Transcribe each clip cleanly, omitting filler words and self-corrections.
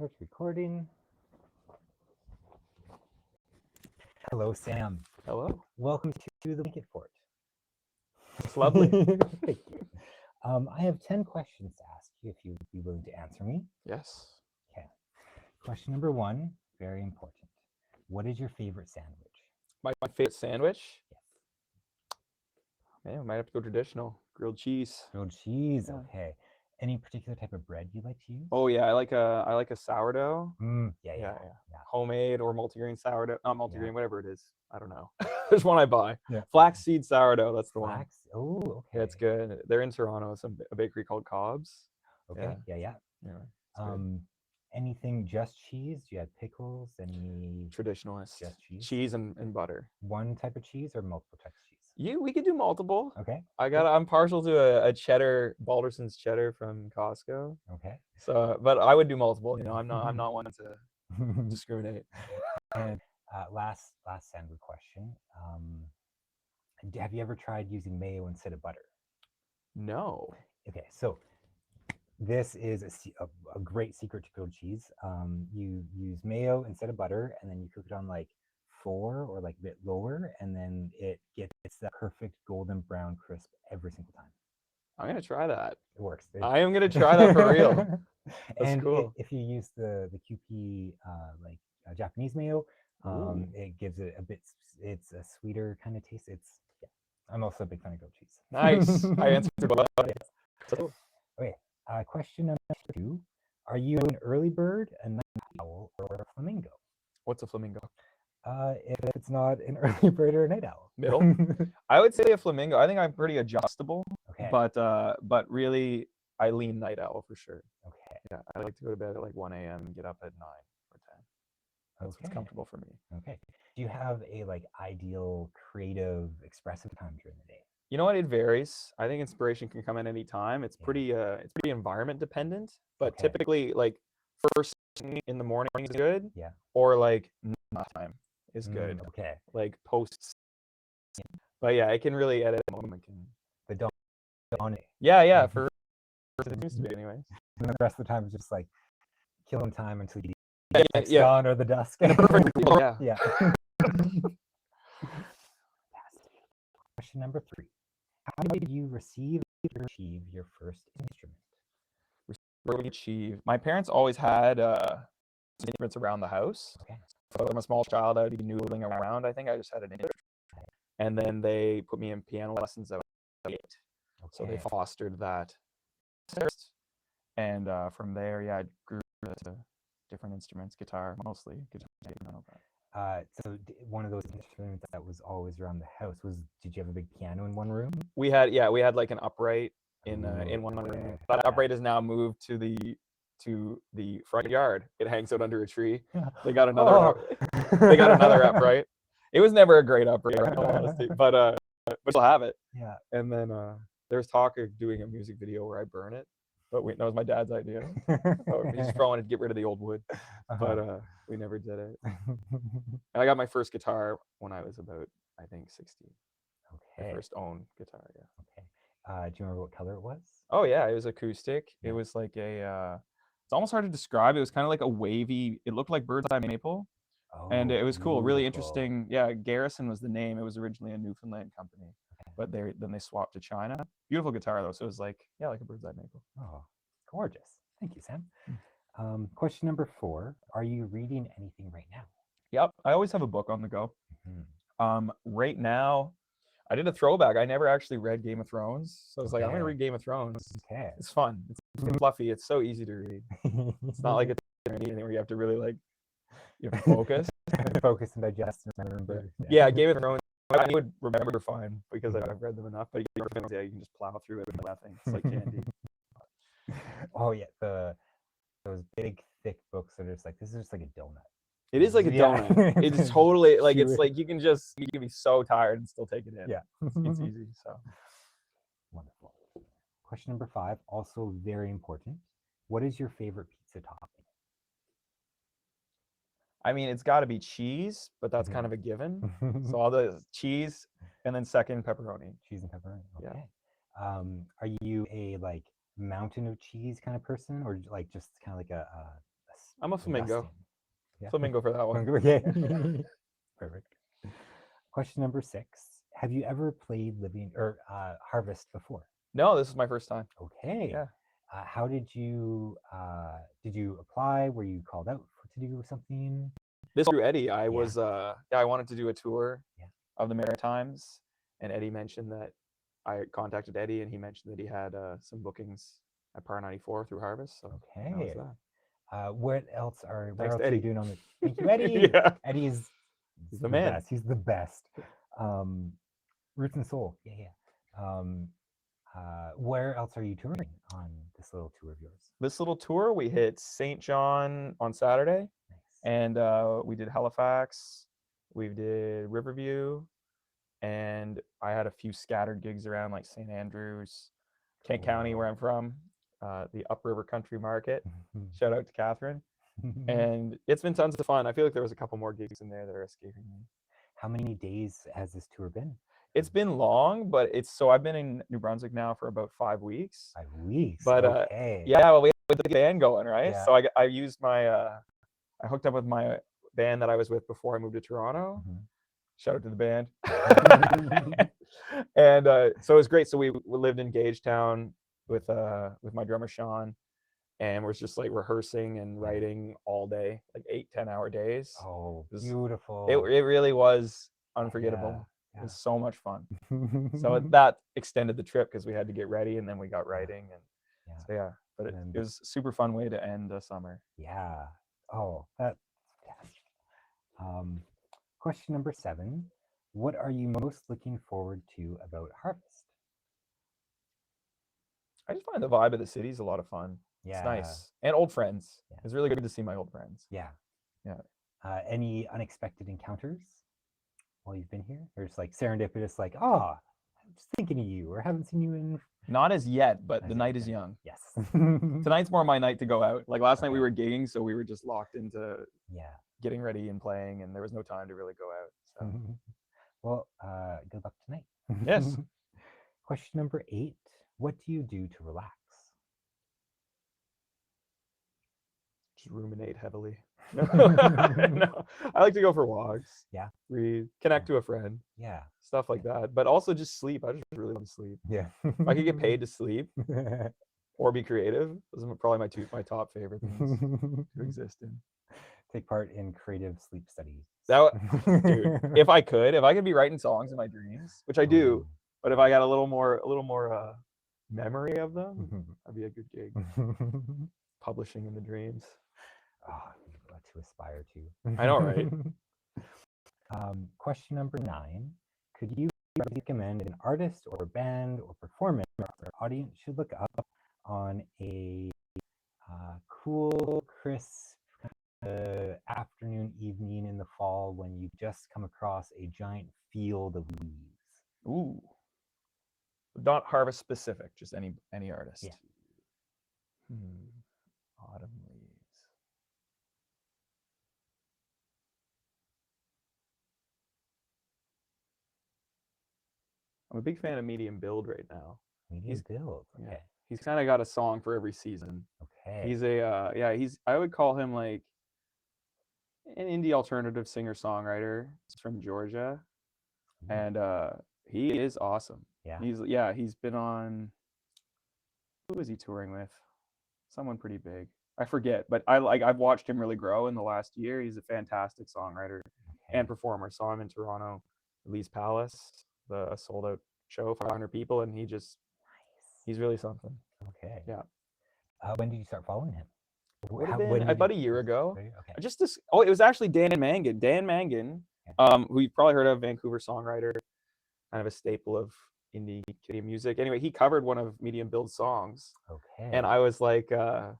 Start recording. Hello, Sam. Hello. Welcome to the Blanket Fort. It's lovely. Thank you. I have 10 questions to ask you if you would be willing to answer me. Yes. Okay. Question number 1, very important. What is your favorite sandwich? My favorite sandwich? Yes. Man, I might have to go traditional. Grilled cheese. Grilled cheese. Yeah. Okay. Any particular type of bread you like to use? Oh yeah, I like a sourdough. Yeah. Homemade or multigrain sourdough. Not multigrain, Yeah. whatever it is. I don't know. There's one I buy. Yeah. Flaxseed sourdough, that's the one. Flax. Oh, okay. Yeah, it's good. They're in Toronto, a bakery called Cobb's. Okay. Yeah. Anyway, Anything just cheese? Do you have pickles? Any traditionalist. just cheese? Cheese and butter. One type of cheese or multiple types of cheese? We could do multiple. Okay. I'm partial to a cheddar, Balderson's cheddar from Costco. Okay. So, but I would do multiple. I'm not one to discriminate. And last sandwich question. Have you ever tried using mayo instead of butter? No. Okay, so this is a great secret to grilled cheese. You use mayo instead of butter, and then you cook it on like 4 or like a bit lower, and then it gets that perfect golden brown crisp every single time. I'm gonna try that. It works. I am gonna try that for real. That's cool. If you use the QP Japanese mayo, it gives it a bit. It's a sweeter kind of taste. I'm also a big fan of grilled cheese. Nice. I answered both. Yes. So, okay. Question number 2: Are you an early bird, a night owl, or a flamingo? What's a flamingo? If it's not an early bird or a night owl. Middle. I would say a flamingo. I think I'm pretty adjustable. Okay. But really, I lean night owl for sure. Okay. Yeah, I like to go to bed at like 1 a.m. and get up at 9 or 10. That's what's comfortable for me. Okay. Do you have a ideal creative expressive time during the day? You know what? It varies. I think inspiration can come at any time. It's pretty environment dependent, but typically like first thing in the morning is good. Yeah. Or like nighttime is good. Okay. Like posts. But yeah, it can really at a moment can. The dawn. Yeah. For it seems to be anyways. And the rest of the time is just like killing time until you Yeah. dawn or the dusk. Yeah. Question number 3. How did you receive or achieve your first instrument? My parents always had instruments around the house. Okay. So from a small child, I would be noodling around. I think I just had an instrument. And then they put me in piano lessons at 8. Okay. So they fostered that. And from there, I grew into different instruments, guitar, mostly guitar. So one of those instruments that was always around the house did you have a big piano in one room? We had like an upright in one room. That upright has now moved to the front yard. It hangs out under a tree. They got another upright. It was never a great upright, in all honesty, but we'll have it. Yeah. And then there's talk of doing a music video where I burn it. But that was my dad's idea. He's throwing it to get rid of the old wood. But we never did it. I got my first guitar when I was about, I think, 16. Okay. My first own guitar, yeah. Okay. Do you remember what color it was? Oh, yeah. It was acoustic. Yeah. It was like it's almost hard to describe. It was kind of like a wavy, it looked like bird's eye maple. Oh, and it was cool, really interesting. Yeah, Garrison was the name. It was originally a Newfoundland company. But then they swapped to China. Beautiful guitar though, so it was like a bird's eye maple. Oh, gorgeous! Thank you, Sam. Question number 4: Are you reading anything right now? Yep, I always have a book on the go. Right now, I did a throwback. I never actually read Game of Thrones, so I was like, I'm gonna read Game of Thrones. Okay, it's fun. It's fluffy. It's so easy to read. It's not like it's anything where you have to really focus, focus and digest and remember. Yeah, Game of Thrones. I would remember fine because I've read them enough, but you can just plow through it with nothing. It's like candy. Oh yeah, those big thick books are just like, this is just like a donut. It is like a donut. It's totally like, it's like you can be so tired and still take it in. Yeah, it's easy. So wonderful. Question number 5, also very important. What is your favorite pizza topping? I mean, it's got to be cheese, but that's kind of a given. So all the cheese, and then second pepperoni. Cheese and pepperoni. Okay. Yeah. Are you a mountain of cheese kind of person, or just kind of like a I'm a flamingo. Augustine. Yeah. Flamingo for that one. Okay. Perfect. Question number 6. Have you ever played Living or Harvest before? No, this is my first time. Okay. Yeah. How did you apply? Were you called out to do something? This through Eddie. I Yeah. was I wanted to do a tour Yeah. of the Maritimes, and Eddie mentioned that I contacted Eddie, and he mentioned that he had some bookings at Par 94 through Harvest. So that was Okay. that. What else are Thanks to you Eddie. doing on the? Thank you, Eddie. Yeah. Eddie's He's the man. best. He's the best. Roots and Soul. Yeah. Where else are you touring on this little tour of yours? This little tour, we hit St. John on Saturday, Nice. and we did Halifax, we did Riverview, and I had a few scattered gigs around like St. Andrews, Kent County, where I'm from, the Upriver Country Market. Shout out to Catherine. And it's been tons of fun. I feel like there was a couple more gigs in there that are escaping me. How many days has this tour been? It's been long, but I've been in New Brunswick now for about 5 weeks. 5 weeks. But okay. yeah, well, we had the band going, right? Yeah. So I used my I hooked up with my band that I was with before I moved to Toronto. Mhm. Shout out to the band. And so it was great. So we lived in Gagetown with my drummer Sean, and we're just like rehearsing and writing all day, like 8-10 hour days. Oh, It was- beautiful. It really was unforgettable. Yeah. It was so much fun. So that extended the trip because we had to get ready, and then we got writing, and Yeah. so yeah. But And then it was a super fun way to end the summer. Yeah. Oh, that's fantastic. Question number 7. What are you most looking forward to about Harvest? I just find the vibe of the city is a lot of fun. Yeah. It's nice. And old friends. Yeah. It's really good to see my old friends. Yeah. Yeah. Any unexpected encounters while you've been here? Or just like serendipitous, like, I'm just thinking of you, or haven't seen you in. Not as yet, but As the yet, night is okay. young. Yes. Tonight's more my night to go out. Like last night we Okay. were gigging, so we were just locked into Yeah. getting ready and playing, and there was no time to really go out. So. Well, good luck tonight. Yes. Question number 8. What do you do to relax? Just ruminate heavily. No, I like to go for walks. Yeah. Read, connect to a friend, Yeah. stuff like that. But also just sleep. I just really love to sleep. Yeah. If I could get paid to sleep or be creative, those are probably my top favorite things to exist in. Take part in creative sleep studies. Dude, if I could be writing songs in my dreams, which I do, but if I got a little more memory of them, that'd be a good gig. Publishing in the dreams. What to aspire to. I know, right? Question number 9. Could you recommend an artist or a band or performance our audience should look up on a cool, crisp afternoon, evening in the fall when you just come across a giant field of leaves? Ooh. Not Harvest specific, just any artist. Yeah. Autumn leaves. I'm a big fan of Medium Build right now. Medium Build. Okay. Yeah. He's kind of got a song for every season. Okay. He's I would call him like an indie alternative singer-songwriter. He's from Georgia. And he is awesome. Yeah. He's been on, who is he touring with? Someone pretty big. I forget, but I've watched him really grow in the last year. He's a fantastic songwriter and performer. Saw him in Toronto, Lee's Palace, a sold out show, 500 people, and he's really something. Okay. Yeah. When did you start following him? Would have been about a year ago. Okay. It was actually Dan Mangan. Dan Mangan, who you've probably heard of, Vancouver songwriter, kind of a staple of indie Canadian music. Anyway, he covered one of Medium Build's songs. Okay. And I was like, that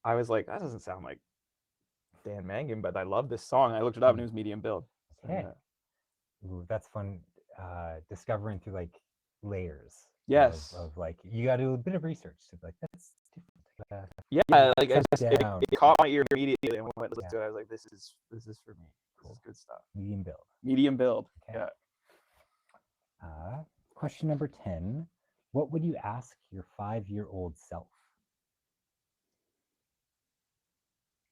doesn't sound like Dan Mangan, but I love this song. I looked it up and it was Medium Build. Okay. So, yeah. Ooh, that's fun. Discovering through like layers. Yes. Of like, you got to do a bit of research to be like, that's different. Yeah, like it caught my ear immediately. And when I listened to it, I was like, this is for me. Cool. This is good stuff. Medium Build. Medium Build. Okay. Yeah. Question number 10. What would you ask your 5-year-old self?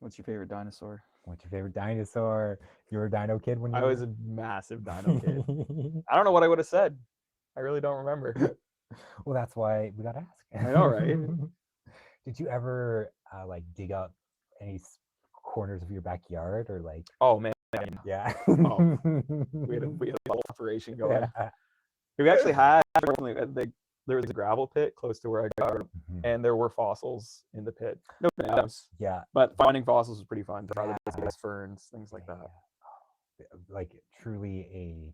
What's your favorite dinosaur? What's your favorite dinosaur? You were a dino kid when you I were... was a massive dino kid. I don't know what I would have said. I really don't remember. Well, that's why we got to ask. I know, right? Did you ever like dig up any corners of your backyard or like... Oh man, Yeah. Oh. we had a whole operation going. Yeah. We actually had there was a gravel pit close to where I got, Mhm. and there were fossils in the pit. No bananas, Yeah. but finding fossils was pretty fun. Probably ferns, things like that. Like truly a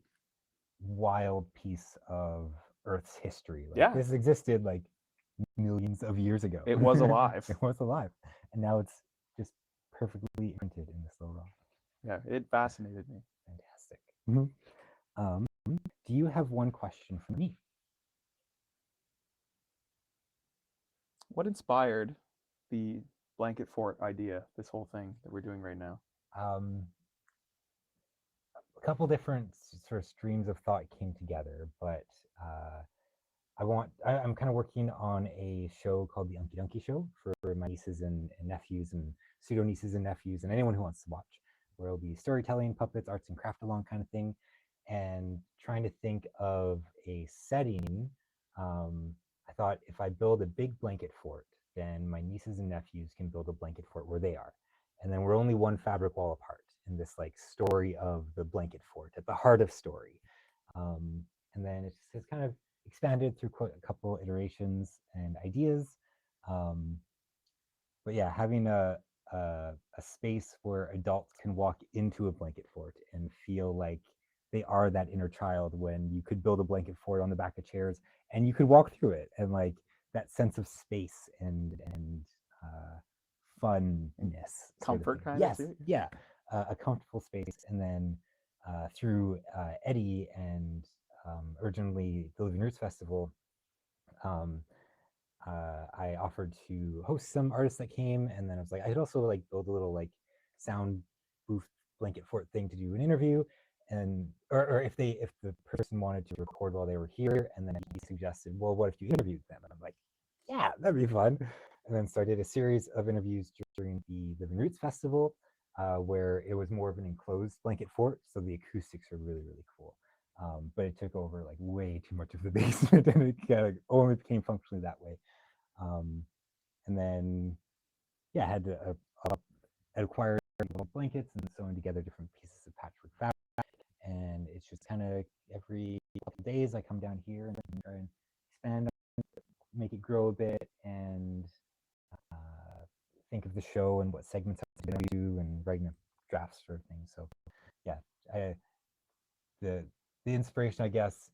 wild piece of Earth's history. Like, Yeah. this existed like millions of years ago. It was alive. It was alive, and now it's just perfectly imprinted in this little rock. Yeah, it fascinated me. Fantastic. Do you have one question for me? What inspired the blanket fort idea, this whole thing that we're doing right now? A couple different sort of streams of thought came together, but I'm kind of working on a show called the Unky Dunky Show for my nieces and nephews and pseudo nieces and nephews and anyone who wants to watch, where it'll be storytelling, puppets, arts and craft along kind of thing, and trying to think of a setting. I thought if I build a big blanket fort, then my nieces and nephews can build a blanket fort where they are, and then we're only one fabric wall apart in this like story of the blanket fort at the heart of story. And then it's kind of expanded through a couple iterations and ideas. But yeah, having a space where adults can walk into a blanket fort and feel like they are that inner child, when you could build a blanket fort on the back of chairs and you could walk through it, and like that sense of space and funness, Comfort kind yes, of too. Yeah, a comfortable space. And then through Eddie and originally the Living Roots Festival, I offered to host some artists that came, and then I was like, I could also like build a little like sound booth blanket fort thing to do an interview, and or if the person wanted to record while they were here, and then he suggested, well, what if you interviewed them? And I'm like, yeah, that'd be fun. And then so I did a series of interviews during the Living Roots Festival, where it was more of an enclosed blanket fort, so the acoustics are really, really cool. But it took over like way too much of the basement, and it kind of only became functionally that way. And then, yeah, I had to acquire blankets and sewing together different pieces of patchwork fabric. And it's just kind of every couple of days I come down here and try and expand, make it grow a bit, and think of the show and what segments I'm going to do, and writing a draft sort of thing. So yeah, the inspiration, I guess,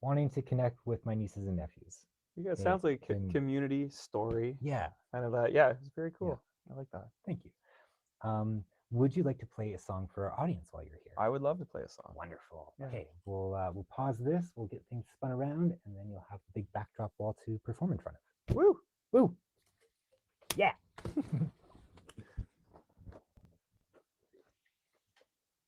wanting to connect with my nieces and nephews. Yeah, it sounds like a community story. Yeah. Kind of that. Yeah, it's very cool. Yeah. I like that. Thank you. Would you like to play a song for our audience while you're here? I would love to play a song. Wonderful. Yeah. Okay, we'll pause this, we'll get things spun around, and then you'll have the big backdrop wall to perform in front of.